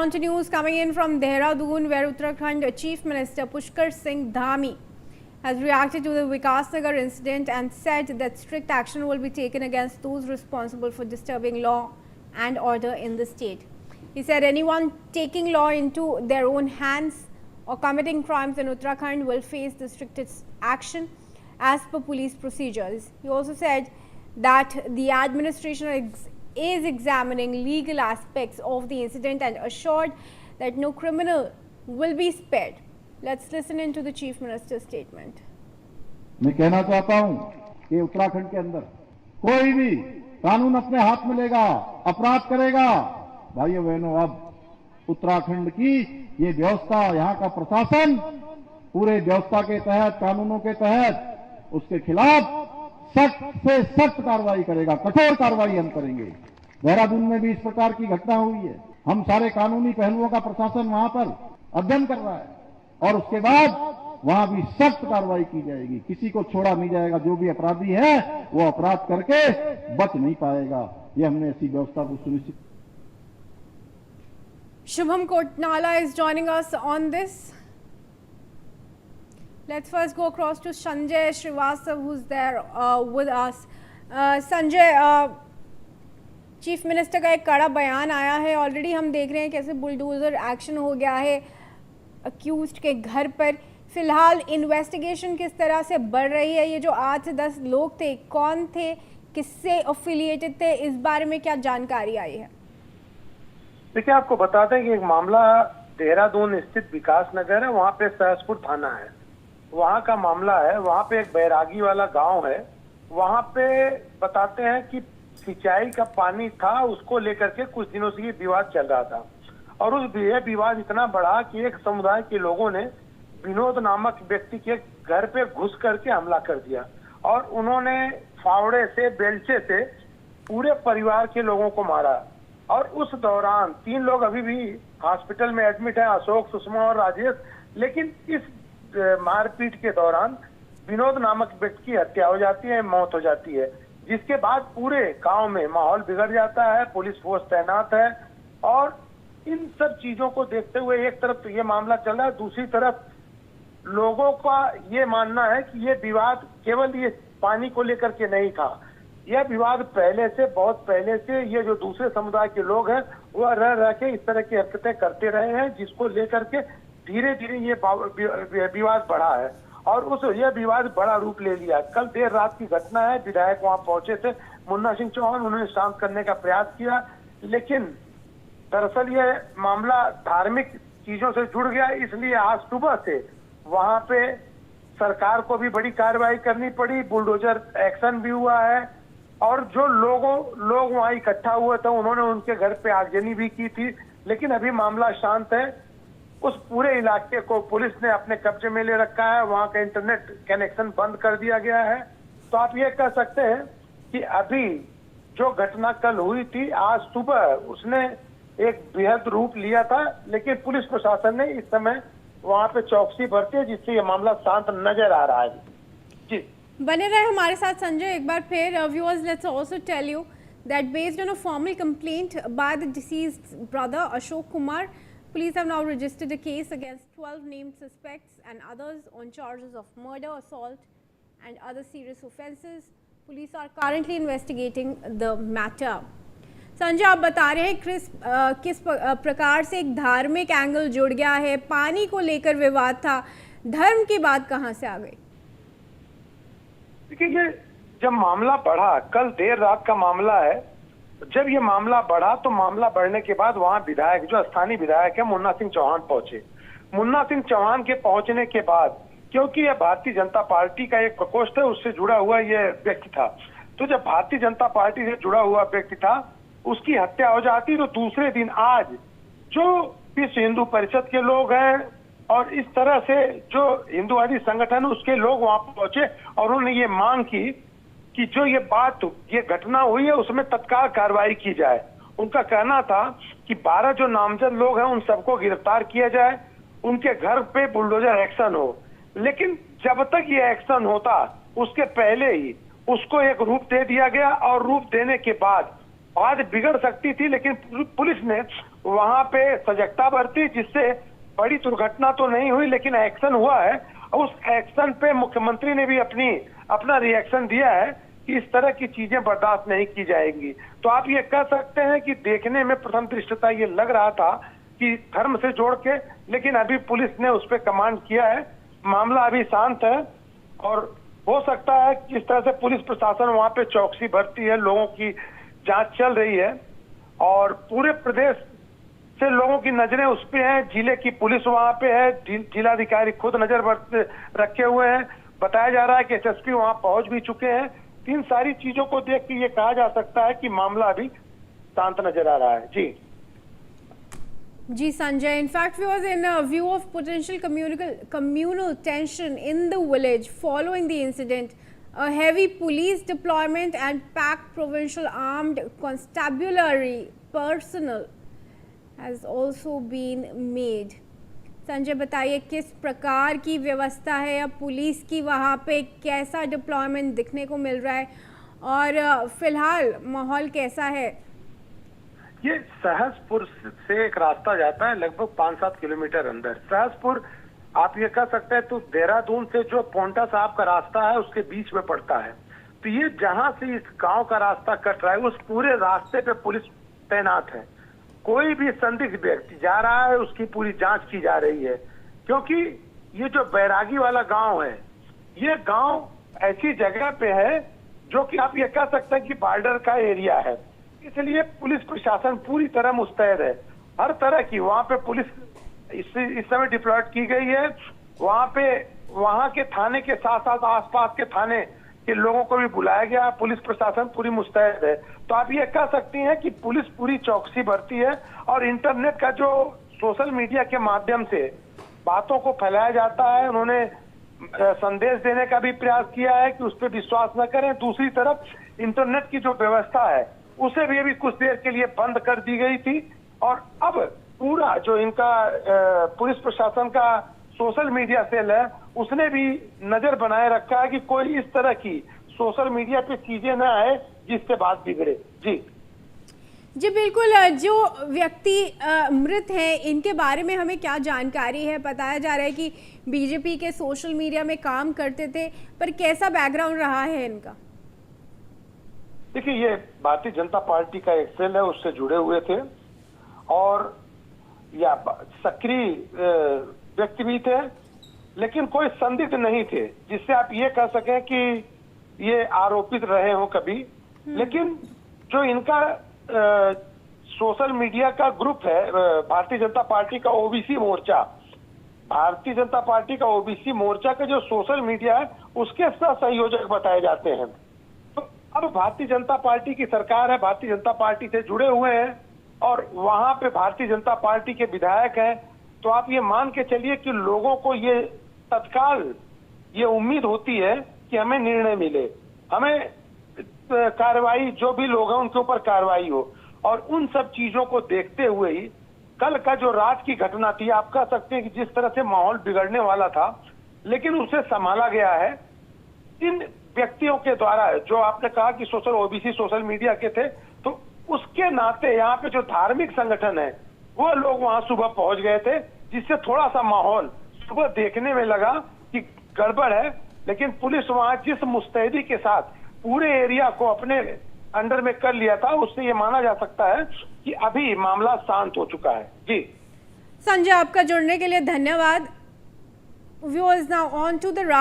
on to news coming in from Dehradun, where Uttarakhand Chief Minister Pushkar Singh Dhami has reacted to the Vikasnagar incident and said that strict action will be taken against those responsible for disturbing law and order in the state. He said anyone taking law into their own hands or committing crimes in Uttarakhand will face the strictest action as per police procedures. He also said that the administration is examining legal aspects of the incident and assured that no criminal will be spared. Let's listen into the Chief Minister's statement. मैं कहना चाहता हूं कि उत्तराखंड के अंदर कोई भी कानून अपने हाथ में लेगा, अपराध करेगा, भाइयों बहनों, अब उत्तराखंड की ये व्यवस्था, यहाँ का प्रशासन पूरे व्यवस्था के तहत, कानूनों के तहत उसके खिलाफ सख्त से सख्त कार्रवाई करेगा, कठोर कार्रवाई हम करेंगे। देहरादून में भी इस प्रकार की घटना हुई है। हम सारे कानूनी पहलुओं का प्रशासन वहां पर अध्ययन कर रहा है और उसके बाद वहां भी सख्त कार्रवाई की जाएगी। किसी को छोड़ा नहीं जाएगा। जो भी अपराधी है वो अपराध करके बच नहीं पाएगा। ये हमने ऐसी व्यवस्था को सुनिश्चित। Shubham Kotnala is joining us on this. Let's first go across to Sanjay Srivastav, who's there with us. Sanjay, chief minister का एक कड़ा बयान आया है। ऑलरेडी हम देख रहे हैं कैसे बुलडोजर एक्शन हो गया है अक्यूज्ड के घर पर। फिलहाल इन्वेस्टिगेशन किस तरह से बढ़ रही है? ये जो 8 से 10 लोग थे, कौन थे, किससे एफिलिएटेड थे, इस बारे में क्या जानकारी आई है? देखिए, आपको बता दें कि एक मामला देहरादून स्थित विकास नगर है, वहाँ पे सहसपुर थाना है, वहाँ का मामला है। वहाँ पे एक बैरागी वाला गांव है, वहाँ पे बताते हैं कि सिंचाई का पानी था, उसको लेकर के कुछ दिनों से ये विवाद चल रहा था और उस विवाद इतना बढ़ा कि एक समुदाय के लोगों ने विनोद नामक व्यक्ति के घर पे घुस करके हमला कर दिया और उन्होंने फावड़े से, बेलचे से पूरे परिवार के लोगों को मारा। और उस दौरान 3 लोग अभी भी हॉस्पिटल में एडमिट है, अशोक, सुषमा और राजेश। लेकिन इस मारपीट के दौरान विनोद नामक व्यक्ति की हत्या हो जाती है, मौत हो जाती है, जिसके बाद पूरे गांव में माहौल बिगड़ जाता है। पुलिस फोर्स तैनात है और इन सब चीजों को देखते हुए एक तरफ तो ये मामला चल रहा है, दूसरी तरफ लोगों का ये मानना है कि ये विवाद केवल ये पानी को लेकर के नहीं था। यह विवाद पहले से, बहुत पहले से ये जो दूसरे समुदाय के लोग हैं वह रह के इस तरह की हरकतें करते रहे हैं, जिसको लेकर के धीरे धीरे ये विवाद बढ़ा है और यह विवाद बड़ा रूप ले लिया। कल देर रात की घटना है, विधायक वहां पहुंचे थे, मुन्ना सिंह चौहान, उन्होंने शांत करने का प्रयास किया, लेकिन दरअसल यह मामला धार्मिक चीजों से जुड़ गया। इसलिए आज सुबह से वहां पे सरकार को भी बड़ी कार्रवाई करनी पड़ी, बुलडोजर एक्शन भी हुआ है और जो लोग वहां इकट्ठा हुए थे उन्होंने उनके घर पे आगजनी भी की थी। लेकिन अभी मामला शांत है। उस पूरे इलाके को पुलिस ने अपने कब्जे में ले रखा है, वहां का इंटरनेट कनेक्शन बंद कर दिया गया है। तो आप ये कह सकते हैं कि अभी जो घटना कल हुई थी, आज सुबह उसने एक बेहद रूप लिया था, लेकिन पुलिस प्रशासन ने इस समय वहां पे चौकसी बरती है, जिससे ये मामला शांत नजर आ रहा है। जी, बने रहे हमारे साथ संजय। एक बार फिर viewers, let's also tell you that based on a formal complaint by the deceased brother Ashok Kumar, police have now registered a case against 12 named suspects and others on charges of murder, assault and other serious offences. Police are currently investigating the matter. Sanjay, आप बता रहे हैं किस प्रकार से एक धार्मिक angle जुड़ गया है, पानी को लेकर विवाद था, धर्म की बात कहां से आ गई? देखिए, जब मामला बढ़ा, कल देर रात का मामला है, जब ये मामला बढ़ा तो मामला बढ़ने के बाद वहां विधायक, जो स्थानीय विधायक है मुन्ना सिंह चौहान, पहुंचे। मुन्ना सिंह चौहान के पहुंचने के बाद, क्योंकि यह भारतीय जनता पार्टी का एक प्रकोष्ठ है, उससे जुड़ा हुआ यह व्यक्ति था, तो जब भारतीय जनता पार्टी से जुड़ा हुआ व्यक्ति था, उसकी हत्या हो जाती, तो दूसरे दिन आज जो विश्व हिंदू परिषद के लोग हैं और इस तरह से जो हिंदूवादी संगठन उसके लोग वहां पहुंचे और उन्होंने ये मांग की कि जो ये घटना हुई है उसमें तत्काल कार्रवाई की जाए। उनका कहना था कि 12 जो नामजद लोग हैं उन सबको गिरफ्तार किया जाए, उनके घर पे बुलडोजर एक्शन हो। लेकिन जब तक ये एक्शन होता उसके पहले ही उसको एक रूप दे दिया गया और रूप देने के बाद बात बिगड़ सकती थी, लेकिन पुलिस ने वहां पे सजगता बरती, जिससे बड़ी दुर्घटना तो नहीं हुई लेकिन एक्शन हुआ है। उस एक्शन पे मुख्यमंत्री ने भी अपना रिएक्शन दिया है कि इस तरह की चीजें बर्दाश्त नहीं की जाएंगी। तो आप ये कह सकते हैं कि देखने में प्रथम दृष्टया ये लग रहा था कि धर्म से जोड़ के, लेकिन अभी पुलिस ने उस पर कमांड किया है, मामला अभी शांत है और हो सकता है कि इस तरह से पुलिस प्रशासन वहां पे चौकसी बरती है, लोगों की जांच चल रही है और पूरे प्रदेश से लोगों की नजरें उस पे हैं। जिले की पुलिस वहां पे है, जिलाधिकारी खुद नजर रखे हुए हैं, बताया जा रहा है कि एसएसपी वहां पहुंच भी चुके हैं। इन सारी चीजों को देख के ये कहा जा सकता है कि मामला अभी शांत नजर आ रहा है। जी Sanjay, in fact was in a view of potential communal tension in the village following the incident. A heavy police deployment and packed provincial armed constabulary personnel has also been made. Sanjay बताइए किस प्रकार की व्यवस्था है अब police की, वहाँ पे कैसा डिप्लॉयमेंट दिखने को मिल रहा है और फिलहाल माहौल कैसा है? ये सहसपुर से एक रास्ता जाता है लगभग 5-7 किलोमीटर अंदर। सहसपुर आप ये कह सकते हैं तो देहरादून से जो पोंटा साहब का रास्ता है उसके बीच में पड़ता है। तो ये जहां से इस गांव का रास्ता कट रहा है उस पूरे रास्ते पे पुलिस तैनात है। कोई भी संदिग्ध व्यक्ति जा रहा है उसकी पूरी जांच की जा रही है, क्योंकि ये जो बैरागी वाला गांव है, ये गांव ऐसी जगह पे है जो कि आप ये कह सकते हैं कि बॉर्डर का एरिया है, इसलिए पुलिस प्रशासन पूरी तरह मुस्तैद है। हर तरह की वहां पे पुलिस इस समय डिप्लॉयड की गई है। वहां के थाने के साथ साथ आसपास के थाने के लोगों को भी बुलाया गया। पुलिस प्रशासन पूरी मुस्तैद है। तो आप ये कह सकती हैं कि पुलिस पूरी चौकसी बरती है और इंटरनेट का जो सोशल मीडिया के माध्यम से बातों को फैलाया जाता है, उन्होंने संदेश देने का भी प्रयास किया है कि उस पर विश्वास न करें। दूसरी तरफ इंटरनेट की जो व्यवस्था है उसे भी अभी कुछ देर के लिए बंद कर दी गई थी और अब पूरा जो इनका पुलिस प्रशासन का सोशल मीडिया सेल है उसने भी नजर बनाए रखा है कि कोई इस तरह की सोशल मीडिया पे चीजें न आए जिससे बात बिगड़े। जी बिल्कुल। जो व्यक्ति मृत हैं इनके बारे में हमें क्या जानकारी है? बताया जा रहा है कि बीजेपी के सोशल मीडिया में काम करते थे, पर कैसा बैकग्राउंड रहा है इनका? देखिए, ये भारतीय जनता पार्टी का एक सेल है, उससे जुड़े हुए थे और या सक्रिय व्यक्ति भी थे, लेकिन कोई संदिग्ध नहीं थे जिससे आप ये कह सकें कि ये आरोपित रहे हो कभी। लेकिन जो इनका सोशल मीडिया का ग्रुप है भारतीय जनता पार्टी का ओबीसी मोर्चा, भारतीय जनता पार्टी का ओबीसी मोर्चा का जो सोशल मीडिया है उसके सह संयोजक बताए जाते हैं। तो अब भारतीय जनता पार्टी की सरकार है, भारतीय जनता पार्टी से जुड़े हुए हैं और वहां पे भारतीय जनता पार्टी के विधायक हैं। तो आप ये मान के चलिए कि लोगों को ये तत्काल ये उम्मीद होती है कि हमें निर्णय मिले, हमें कार्रवाई, जो भी लोग हैं उनके ऊपर कार्रवाई हो। और उन सब चीजों को देखते हुए ही कल का जो रात की घटना थी, आप कह सकते हैं कि जिस तरह से माहौल बिगड़ने वाला था, लेकिन उसे संभाला गया है इन व्यक्तियों के द्वारा। जो आपने कहा कि ओबीसी सोशल मीडिया के थे, तो उसके नाते यहाँ पे जो धार्मिक संगठन है वो लोग वहां सुबह पहुंच गए थे, जिससे थोड़ा सा माहौल सुबह देखने में लगा कि गड़बड़ है। लेकिन पुलिस वहां जिस मुस्तैदी के साथ पूरे एरिया को अपने अंडर में कर लिया था, उससे ये माना जा सकता है कि अभी मामला शांत हो चुका है। जी संजय, आपका जुड़ने के लिए धन्यवाद। Viewers, now on to the